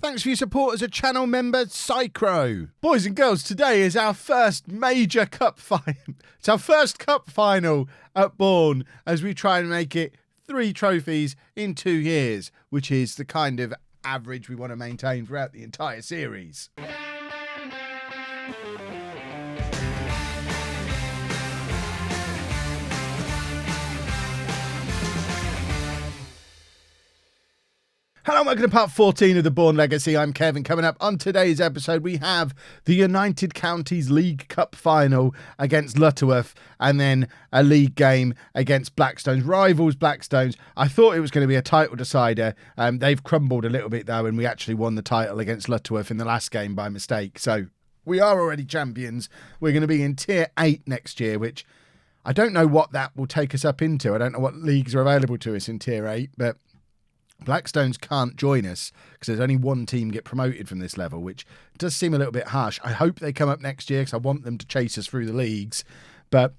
Thanks for your support as a channel member, Psychro. Boys and girls, today is our first major cup final. It's our first cup final at Bourne as we try and make it 3 trophies in 2 years, which is the kind of average we want to maintain throughout the entire series. Hello and welcome to part 14 of the Bourne Legacy. I'm Kevin. Coming up on today's episode, we have the United Counties League Cup final against Lutterworth and then a league game against Blackstones. Rivals Blackstones. I thought it was going to be a title decider. They've crumbled a little bit though, and we actually won the title against Lutterworth in the last game by mistake. So we are already champions. We're going to be in Tier 8 next year, which I don't know what that will take us up into. I don't know what leagues are available to us in Tier 8, but Blackstones can't join us because there's only one team get promoted from this level, which does seem a little bit harsh. I hope they come up next year because I want them to chase us through the leagues. But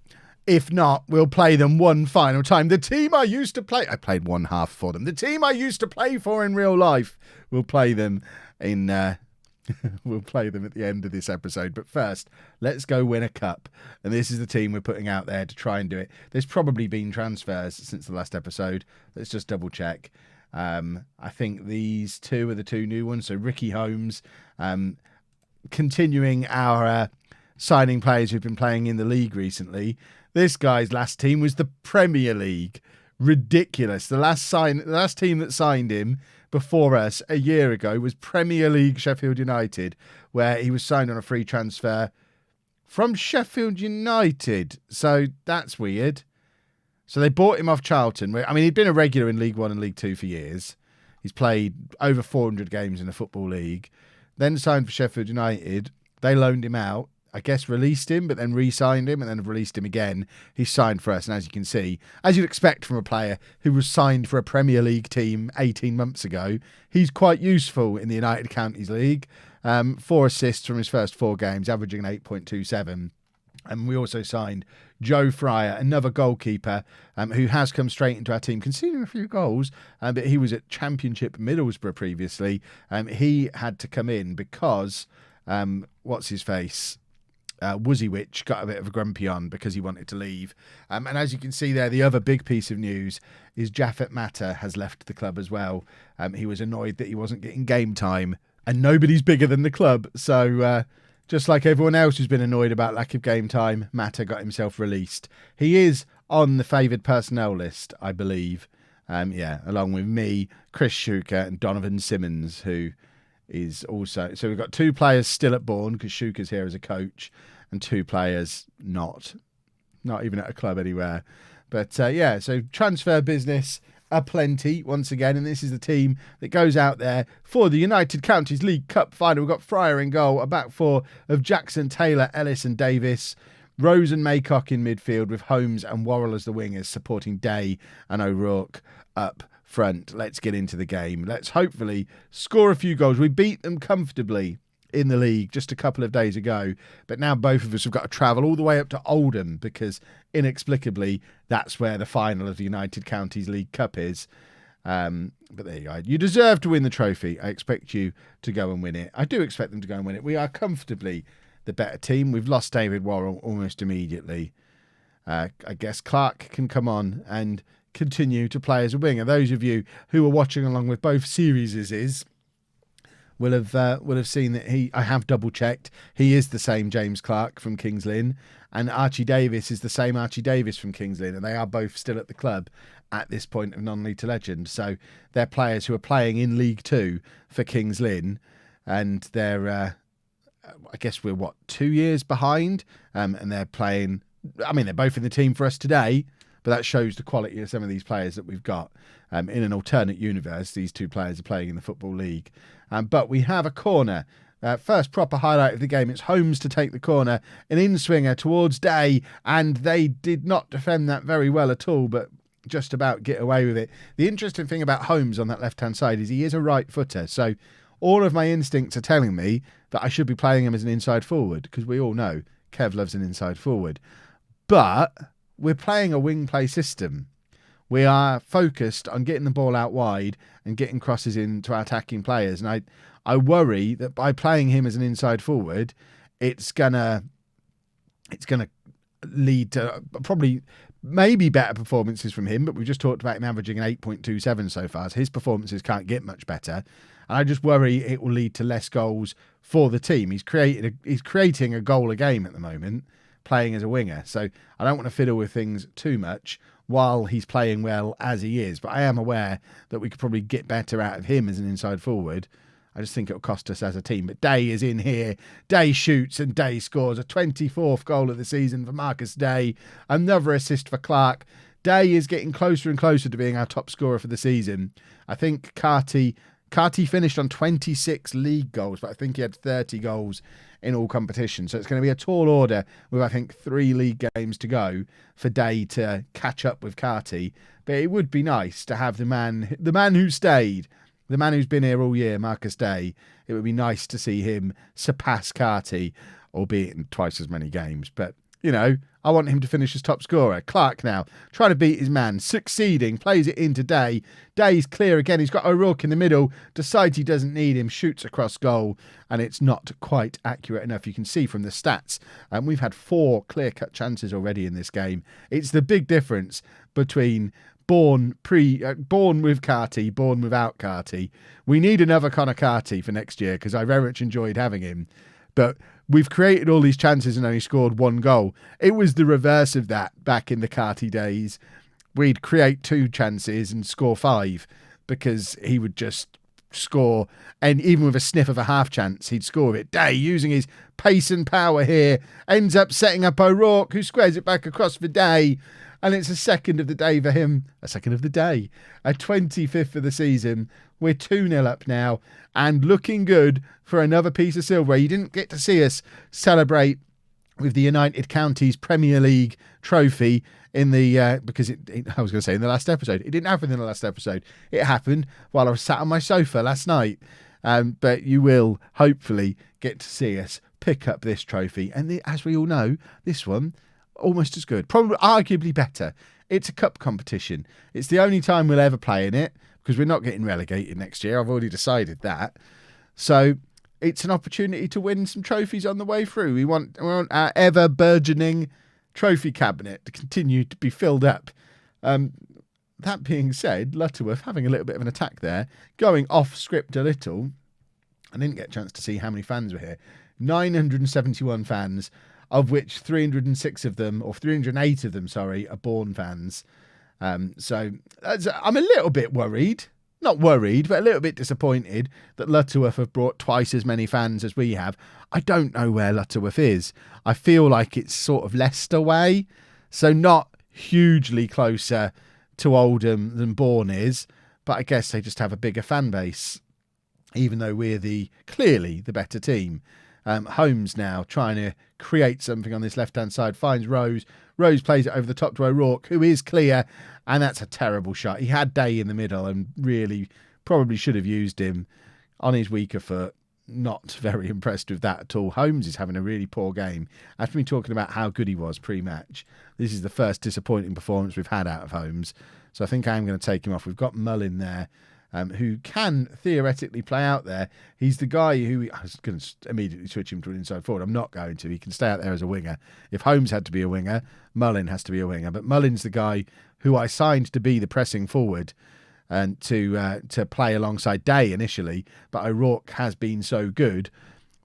if not, we'll play them one final time. The team I used to play, I played one half for them. The team I used to play for in real life, we'll play them in. We'll play them at the end of this episode. But first, let's go win a cup. And this is the team we're putting out there to try and do it. There's probably been transfers since the last episode. Let's just double check. I think these two are the 2 new ones. So Ricky Holmes, continuing our signing players who've been playing in the league recently. This guy's last team was the Premier League. Ridiculous. The last team that signed him before us a year ago was Premier League Sheffield United, where he was signed on a free transfer from Sheffield United. So that's weird. So they bought him off Charlton. I mean, he'd been a regular in League 1 and League 2 for years. He's played over 400 games in the Football League. Then signed for Sheffield United. They loaned him out. I guess released him, but then re-signed him and then have released him again. He's signed for us. And as you can see, as you'd expect from a player who was signed for a Premier League team 18 months ago, he's quite useful in the United Counties League. 4 assists from his first 4 games, averaging an 8.27. And we also signed Joe Fryer, another goalkeeper who has come straight into our team, conceding a few goals, but he was at Championship Middlesbrough previously. He had to come in because, what's-his-face, Wuziewicz got a bit of a grumpy on because he wanted to leave. And as you can see there, the other big piece of news is Jafet Matter has left the club as well. He was annoyed that he wasn't getting game time, and nobody's bigger than the club. So just like everyone else who's been annoyed about lack of game time, Matter got himself released. He is on the favoured personnel list, I believe. Along with me, Chris Schuker and Donovan Simmons, who is also... So we've got 2 players still at Bourne because Schuker's here as a coach, and 2 players not even at a club anywhere. But so transfer business aplenty once again, and this is the team that goes out there for the United Counties League Cup final. We've got Fryer in goal, a back 4 of Jackson, Taylor, Ellis and Davis, Rose and Maycock in midfield with Holmes and Worrell as the wingers, supporting Day and O'Rourke up front. Let's get into the game. Let's hopefully score a few goals. We beat them comfortably in the league just a couple of days ago, but now both of us have got to travel all the way up to Oldham because inexplicably that's where the final of the United Counties League Cup is. But there you go. You deserve to win the trophy. I expect you to go and win it. I do expect them to go and win it. We are comfortably the better team. We've lost David Worrell almost immediately. I guess Clark can come on and continue to play as a winger. Those of you who are watching along with both series will have seen that I have double checked. He is the same James Clark from Kings Lynn, and Archie Davis is the same Archie Davis from Kings Lynn, and they are both still at the club at this point of non-league to legend. So they're players who are playing in League 2 for Kings Lynn, and they're I guess we're 2 years behind, and they're playing. I mean, they're both in the team for us today, but that shows the quality of some of these players that we've got. In an alternate universe, these 2 players are playing in the Football League. But we have a corner. First proper highlight of the game. It's Holmes to take the corner. An in-swinger towards Day, and they did not defend that very well at all, but just about get away with it. The interesting thing about Holmes on that left-hand side is he is a right footer. So all of my instincts are telling me that I should be playing him as an inside forward, because we all know Kev loves an inside forward. But we're playing a wing play system. We are focused on getting the ball out wide and getting crosses into our attacking players. And I worry that by playing him as an inside forward, it's gonna lead to probably maybe better performances from him, but we've just talked about him averaging an 8.27 so far, so his performances can't get much better. And I just worry it will lead to less goals for the team. He's creating a goal a game at the moment, playing as a winger. So I don't want to fiddle with things too much while he's playing well as he is. But I am aware that we could probably get better out of him as an inside forward. I just think it'll cost us as a team. But Day is in here. Day shoots and Day scores. A 24th goal of the season for Marcus Day. Another assist for Clark. Day is getting closer and closer to being our top scorer for the season. I think Carty finished on 26 league goals, but I think he had 30 goals in all competitions. So it's going to be a tall order with, I think, 3 league games to go for Day to catch up with Carty. But it would be nice to have the man who stayed, the man who's been here all year, Marcus Day. It would be nice to see him surpass Carty, albeit in twice as many games. But, you know, I want him to finish as top scorer. Clark now, trying to beat his man, succeeding, plays it into Day. Day's clear again. He's got O'Rourke in the middle, decides he doesn't need him, shoots across goal, and it's not quite accurate enough. You can see from the stats, we've had 4 clear-cut chances already in this game. It's the big difference between Bourne with Carty, Bourne without Carty. We need another Connor Carty for next year because I very much enjoyed having him. But we've created all these chances and only scored 1 goal. It was the reverse of that back in the Carty days. We'd create 2 chances and score 5 because he would just score. And even with a sniff of a half chance, he'd score with it. Day, using his pace and power here, ends up setting up O'Rourke, who squares it back across for Day. And it's a second of the day for him. A second of the day. A 25th of the season. We're 2-0 up now and looking good for another piece of silverware. You didn't get to see us celebrate with the United Counties Premier League trophy in the because I was going to say in the last episode. It didn't happen in the last episode. It happened while I was sat on my sofa last night. But you will hopefully get to see us pick up this trophy. And as we all know, this one, almost as good, probably arguably better. It's a cup competition. It's the only time we'll ever play in it because we're not getting relegated next year. I've already decided that. So it's an opportunity to win some trophies on the way through. We want our ever burgeoning trophy cabinet to continue to be filled up. That being said, Lutterworth having a little bit of an attack there, going off script a little. I didn't get a chance to see how many fans were here. 971 fans, of which 306 of them, or 308 of them, sorry, are Bourne fans. So I'm a little bit worried. Not worried, but a little bit disappointed that Lutterworth have brought twice as many fans as we have. I don't know where Lutterworth is. I feel like it's sort of Leicester way, so not hugely closer to Oldham than Bourne is, but I guess they just have a bigger fan base, even though we're clearly the better team. Holmes now trying to create something on this left-hand side, finds Rose. Rose plays it over the top to O'Rourke, who is clear, and that's a terrible shot. He had Day in the middle and really probably should have used him on his weaker foot. Not very impressed with that at all. Holmes is having a really poor game. After me talking about how good he was pre-match, this is the first disappointing performance we've had out of Holmes. So I think I'm going to take him off. We've got Mullin there, who can theoretically play out there. He's the guy who... I was going to immediately switch him to an inside forward. I'm not going to. He can stay out there as a winger. If Holmes had to be a winger, Mullin has to be a winger. But Mullin's the guy who I signed to be the pressing forward and to play alongside Day initially. But O'Rourke has been so good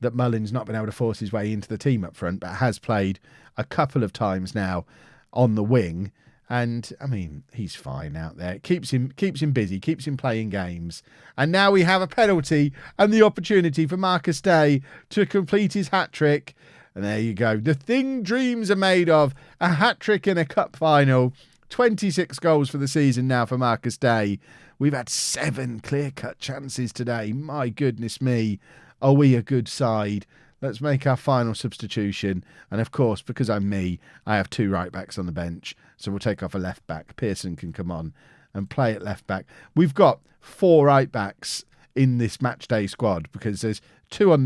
that Mullin's not been able to force his way into the team up front, but has played a couple of times now on the wing. And, I mean, he's fine out there. It keeps him busy, keeps him playing games. And now we have a penalty and the opportunity for Marcus Day to complete his hat-trick. And there you go. The thing dreams are made of. A hat-trick in a cup final. 26 goals for the season now for Marcus Day. We've had 7 clear-cut chances today. My goodness me. Are we a good side? Let's make our final substitution. And of course, because I'm me, I have 2 right-backs on the bench. So we'll take off a left-back. Pearson can come on and play at left-back. We've got 4 right-backs in this match-day squad because there's 3 on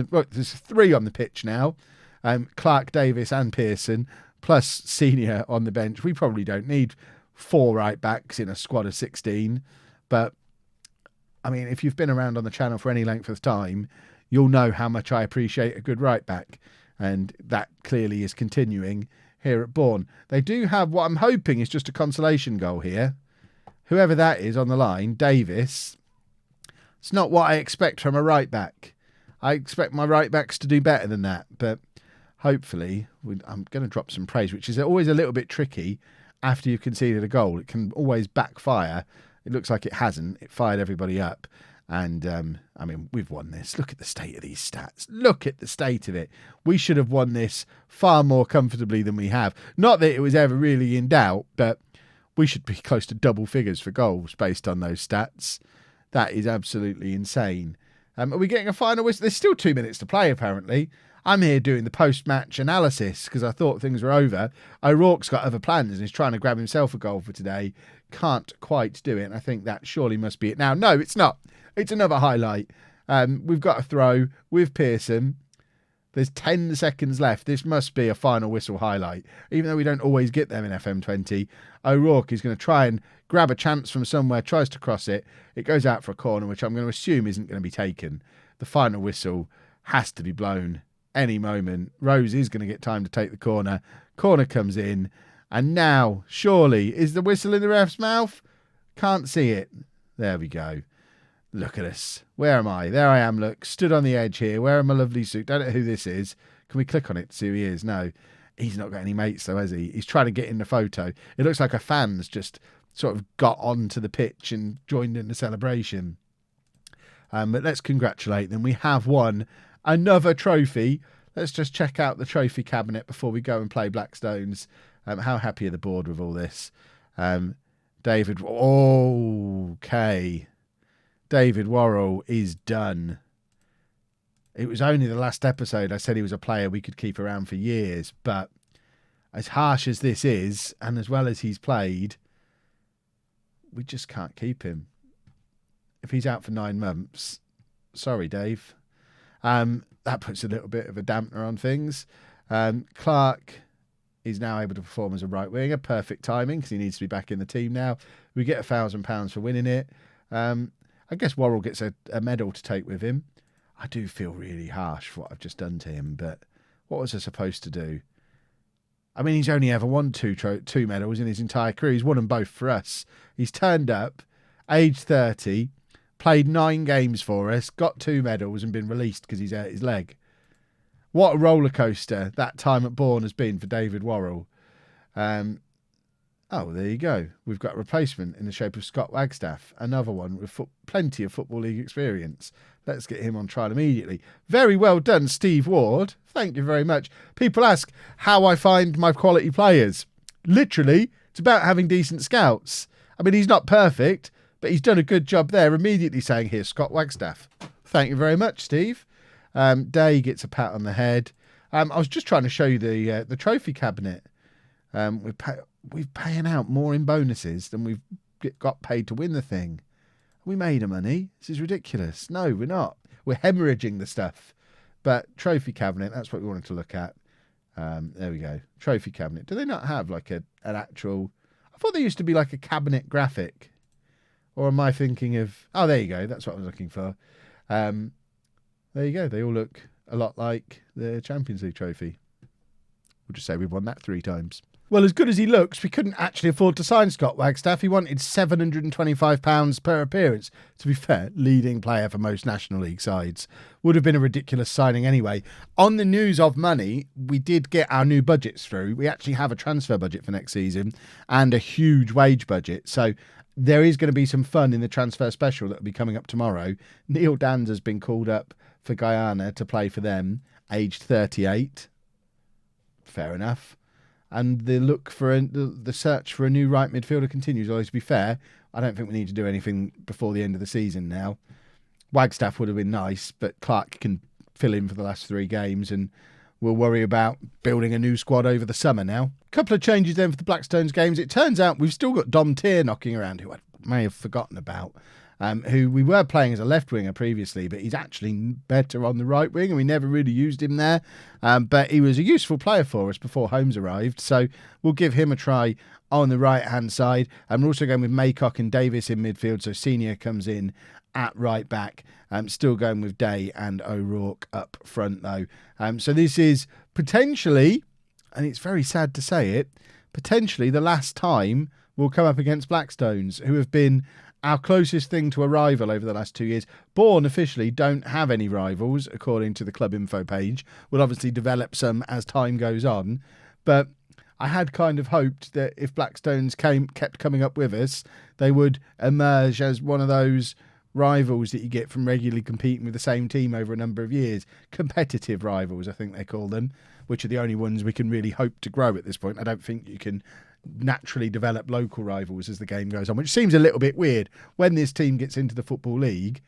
the pitch now. Clark, Davis and Pearson, plus Senior on the bench. We probably don't need 4 right-backs in a squad of 16. But I mean, if you've been around on the channel for any length of time, you'll know how much I appreciate a good right back. And that clearly is continuing here at Bourne. They do have what I'm hoping is just a consolation goal here. Whoever that is on the line, Davis, it's not what I expect from a right back. I expect my right backs to do better than that. But hopefully, I'm going to drop some praise, which is always a little bit tricky after you've conceded a goal. It can always backfire. It looks like it hasn't. It fired everybody up. And, I mean, we've won this. Look at the state of these stats. Look at the state of it. We should have won this far more comfortably than we have. Not that it was ever really in doubt, but we should be close to double figures for goals based on those stats. That is absolutely insane. Are we getting a final whistle? There's still 2 minutes to play, apparently. I'm here doing the post-match analysis because I thought things were over. O'Rourke's got other plans and he's trying to grab himself a goal for today. Can't quite do it. And I think that surely must be it now. No, it's not. It's another highlight. We've got a throw with Pearson. There's 10 seconds left. This must be a final whistle highlight. Even though we don't always get them in FM20, O'Rourke is going to try and grab a chance from somewhere, tries to cross it. It goes out for a corner, which I'm going to assume isn't going to be taken. The final whistle has to be blown any moment. Rose is going to get time to take the corner. Corner comes in. And now, surely, is the whistle in the ref's mouth? Can't see it. There we go. Look at us. Where am I? There I am, look. Stood on the edge here. Wearing my lovely suit. Don't know who this is. Can we click on it to see who he is? No. He's not got any mates though, has he? He's trying to get in the photo. It looks like a fan's just sort of got onto the pitch and joined in the celebration. But let's congratulate them. We have won another trophy. Let's just check out the trophy cabinet before we go and play Blackstones. How happy are the board with all this? David. Okay. David Worrell is done. It was only the last episode I said he was a player we could keep around for years, but as harsh as this is, and as well as he's played, we just can't keep him. If he's out for 9 months, sorry, Dave. That puts a little bit of a dampener on things. Clark is now able to perform as a right winger. Perfect timing because he needs to be back in the team now. We get £1,000 for winning it. I guess Worrell gets a medal to take with him. I do feel really harsh for what I've just done to him, but what was I supposed to do? I mean, he's only ever won two medals in his entire career. He's won them both for us. He's turned up, age 30, played 9 games for us, got 2 medals and been released because he's hurt his leg. What a roller coaster that time at Bourne has been for David Worrell. Oh, there you go. We've got a replacement in the shape of Scott Wagstaff. Another one with plenty of Football League experience. Let's get him on trial immediately. Very well done, Steve Ward. Thank you very much. People ask how I find my quality players. Literally, it's about having decent scouts. I mean, he's not perfect, but he's done a good job there. Immediately saying, here's Scott Wagstaff. Thank you very much, Steve. Day gets a pat on the head. I was just trying to show you the trophy cabinet. We're paying out more in bonuses than we've got paid to win the thing. We made a money. This is ridiculous. No, we're not. We're hemorrhaging the stuff. But trophy cabinet, that's what we wanted to look at. There we go. Trophy cabinet. Do they not have like an actual... I thought there used to be like a cabinet graphic. Or am I thinking of... Oh, there you go. That's what I was looking for. There you go. They all look a lot like the Champions League trophy. We'll just say we've won that 3 times. Well, as good as he looks, we couldn't actually afford to sign Scott Wagstaff. He wanted £725 per appearance. To be fair, leading player for most National League sides. Would have been a ridiculous signing anyway. On the news of money, we did get our new budgets through. We actually have a transfer budget for next season and a huge wage budget. So there is going to be some fun in the transfer special that will be coming up tomorrow. Neil Dands has been called up for Guyana to play for them, aged 38. Fair enough. And the search for a new right midfielder continues. Although, to be fair, I don't think we need to do anything before the end of the season now. Wagstaff would have been nice, but Clark can fill in for the last 3 games and we'll worry about building a new squad over the summer now. A couple of changes then for the Blackstones games. It turns out we've still got Dom Tier knocking around, who I may have forgotten about. who we were playing as a left winger previously, but he's actually better on the right wing, and we never really used him there. But he was a useful player for us before Holmes arrived, so we'll give him a try on the right-hand side. And we're also going with Maycock and Davis in midfield, so Senior comes in at right back. Still going with Day and O'Rourke up front, though. So this is potentially, and it's very sad to say it, potentially the last time we'll come up against Blackstones, who have been our closest thing to a rival over the last 2 years. Bourne officially don't have any rivals, according to the club info page. We'll obviously develop some as time goes on. But I had kind of hoped that if Blackstones kept coming up with us, they would emerge as one of those rivals that you get from regularly competing with the same team over a number of years. Competitive rivals, I think they call them, which are the only ones we can really hope to grow at this point. I don't think you can naturally develop local rivals as the game goes on, which seems a little bit weird. When this team gets into the Football League,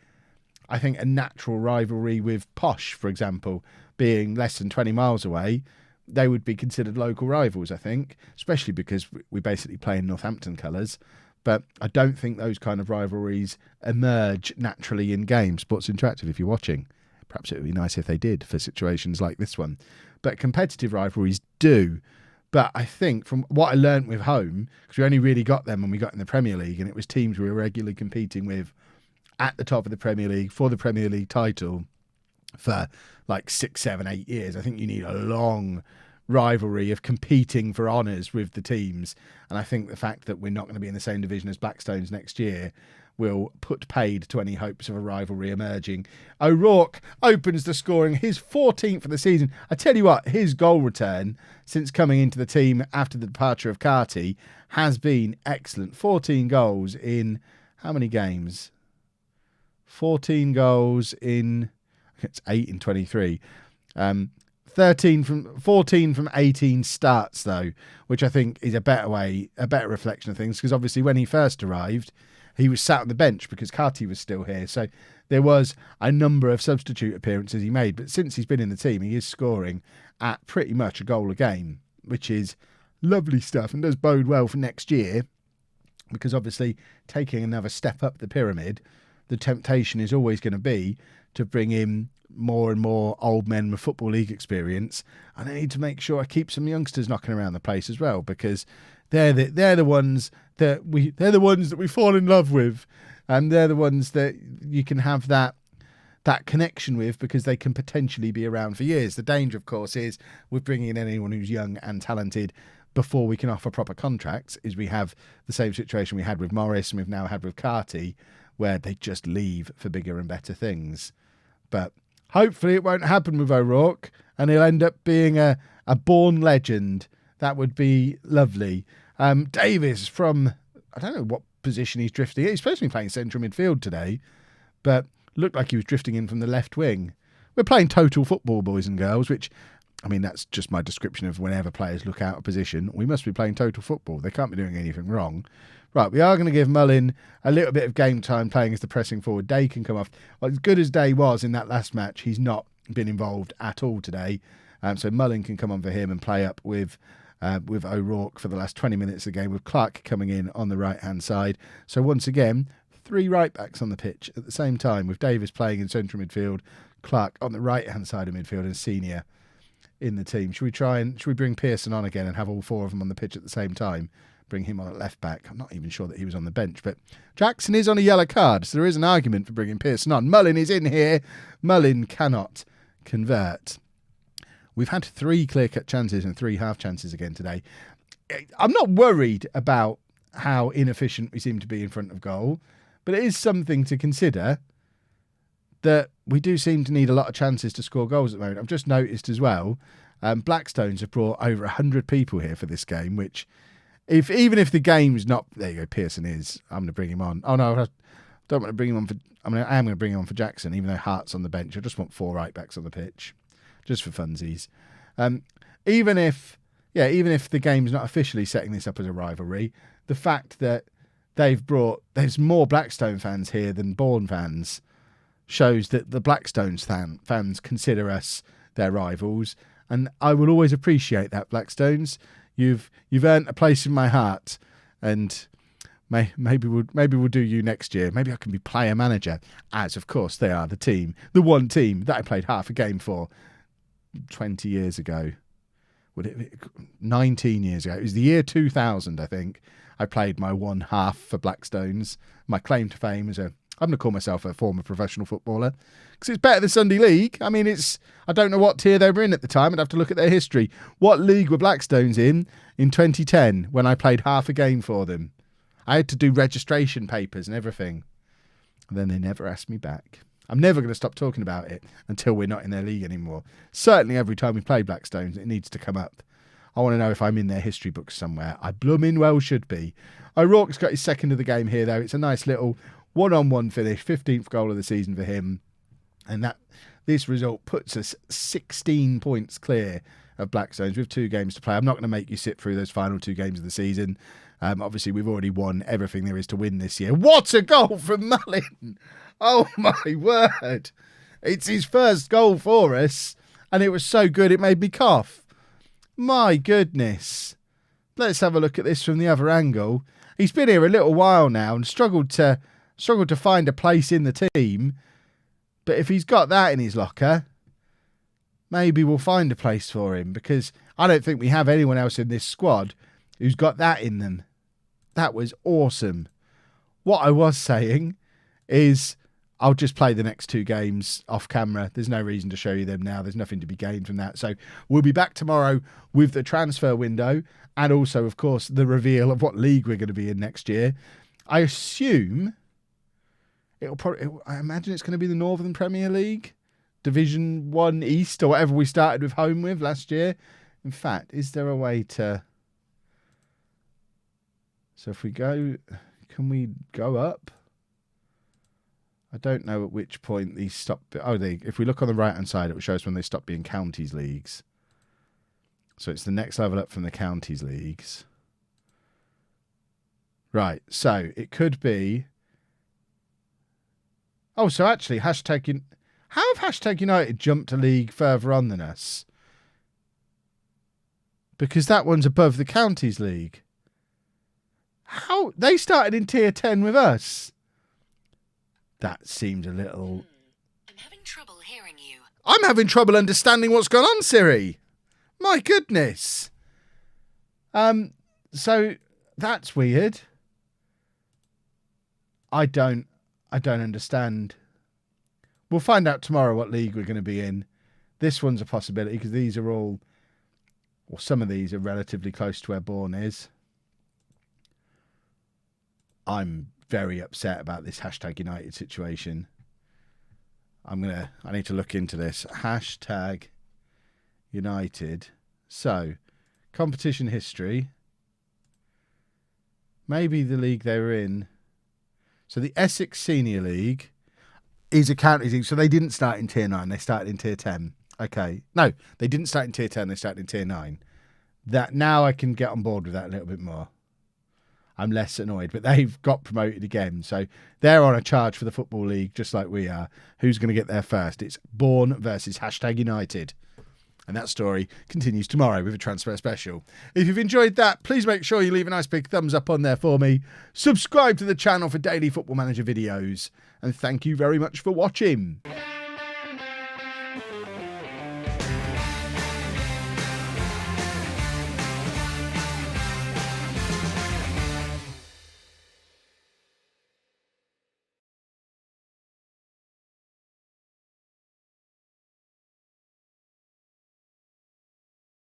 I think a natural rivalry with Posh, for example, being less than 20 miles away, they would be considered local rivals, I think, especially because we basically play in Northampton colours. But I don't think those kind of rivalries emerge naturally in games. Sports Interactive, if you're watching, perhaps it would be nice if they did for situations like this one. But competitive rivalries do. But I think from what I learnt with home, because we only really got them when we got in the Premier League, and it was teams we were regularly competing with at the top of the Premier League for the Premier League title for like 6, 7, 8 years. I think you need a long rivalry of competing for honours with the teams. And I think the fact that we're not going to be in the same division as Blackstones next year will put paid to any hopes of a rivalry emerging. O'Rourke opens the scoring, his 14th of the season. I tell you what, his goal return since coming into the team after the departure of Carty has been excellent. 14 goals in how many games? 14 goals in, it's 8 in 23. 14 from 18 starts, though, which I think is a better reflection of things, because obviously when he first arrived, he was sat on the bench because Carty was still here. So there was a number of substitute appearances he made. But since he's been in the team, he is scoring at pretty much a goal a game, which is lovely stuff and does bode well for next year, because obviously taking another step up the pyramid, the temptation is always going to be to bring in more and more old men with Football League experience. And I need to make sure I keep some youngsters knocking around the place as well, because they're the ones that we fall in love with, and they're the ones that you can have that connection with, because they can potentially be around for years. The danger, of course, is with bringing in anyone who's young and talented before we can offer proper contracts, is we have the same situation we had with Morris and we've now had with Carty, where they just leave for bigger and better things. But hopefully it won't happen with O'Rourke, and he'll end up being a Bourne legend. That would be lovely. Davis from, I don't know what position he's drifting in. He's supposed to be playing central midfield today, but looked like he was drifting in from the left wing. We're playing total football, boys and girls, which, I mean, that's just my description of whenever players look out of position. We must be playing total football. They can't be doing anything wrong. Right, we are going to give Mullin a little bit of game time playing as the pressing forward. Day can come off. Well, as good as Day was in that last match, he's not been involved at all today. So Mullin can come on for him and play up with O'Rourke for the last 20 minutes of the game, with Clark coming in on the right-hand side. So once again, 3 right-backs on the pitch at the same time, with Davis playing in central midfield, Clark on the right-hand side of midfield, and Senior in the team. Should we bring Pearson on again and have all 4 of them on the pitch at the same time? Bring him on at left back. I'm not even sure that he was on the bench, but Jackson is on a yellow card, so there is an argument for bringing Pearson on. Mullin is in here. Mullin cannot convert. We've had 3 clear-cut chances and 3 half chances again today. I'm not worried about how inefficient we seem to be in front of goal, but it is something to consider that we do seem to need a lot of chances to score goals at the moment. I've just noticed as well, Blackstones have brought over 100 people here for this game, which, even if the game's not... There you go, Pearson is. I'm going to bring him on. Oh, no, I don't want to bring him on for... I am going to bring him on for Jackson, even though Hart's on the bench. I just want 4 right-backs on the pitch, just for funsies. Even if the game's not officially setting this up as a rivalry, the fact that there's more Blackstone fans here than Bourne fans shows that the Blackstones fans consider us their rivals, and I will always appreciate that, Blackstones. You've earned a place in my heart, and Maybe we'll do you next year. Maybe I can be player manager, as of course they are the one team that I played half a game for 20 years ago. 19 years ago. It was the year 2000, I think. I played my one half for Blackstones. My claim to fame is I'm going to call myself a former professional footballer because it's better than Sunday League. I mean, I don't know what tier they were in at the time. I'd have to look at their history. What league were Blackstones in 2010 when I played half a game for them? I had to do registration papers and everything. And then they never asked me back. I'm never going to stop talking about it until we're not in their league anymore. Certainly every time we play Blackstones, it needs to come up. I want to know if I'm in their history books somewhere. I blooming well should be. O'Rourke's got his second of the game here, though. It's a nice little one-on-one finish, 15th goal of the season for him. And this result puts us 16 points clear of Blackstones with 2 games to play. I'm not going to make you sit through those final 2 games of the season. Obviously, we've already won everything there is to win this year. What a goal from Mullin! Oh, my word. It's his first goal for us, and it was so good it made me cough. My goodness. Let's have a look at this from the other angle. He's been here a little while now and struggled to find a place in the team. But if he's got that in his locker, maybe we'll find a place for him, because I don't think we have anyone else in this squad who's got that in them. That was awesome. What I was saying is I'll just play the next 2 games off camera. There's no reason to show you them now. There's nothing to be gained from that. So we'll be back tomorrow with the transfer window and also, of course, the reveal of what league we're going to be in next year. I assume I imagine it's going to be the Northern Premier League, Division 1 East, or whatever we started with home with last year. In fact, is there a way to... So if we go... Can we go up? I don't know at which point these stop... if we look on the right-hand side, it will show us when they stop being counties leagues. So it's the next level up from the counties leagues. Right, so it could be... Oh, so actually, how have Hashtag United jumped a league further on than us? Because that one's above the counties league. How? They started in tier 10 with us. That seemed a little... I'm having trouble hearing you. I'm having trouble understanding what's going on, Siri. My goodness. So that's weird. I don't understand. We'll find out tomorrow what league we're going to be in. This one's a possibility because these are all, or some of these are relatively close to where Bourne is. I'm very upset about this Hashtag United situation. I need to look into this. Hashtag United. So, competition history. Maybe the league they were in. So the Essex Senior League is a county league. So they didn't start in tier 9. They started in tier 10. Okay. No, they didn't start in tier 10. They started in tier 9. That now I can get on board with that a little bit more. I'm less annoyed, but they've got promoted again. So they're on a charge for the Football League, just like we are. Who's going to get there first? It's Bourne versus Hashtag United. And that story continues tomorrow with a transfer special. If you've enjoyed that, please make sure you leave a nice big thumbs up on there for me. Subscribe to the channel for daily Football Manager videos. And thank you very much for watching.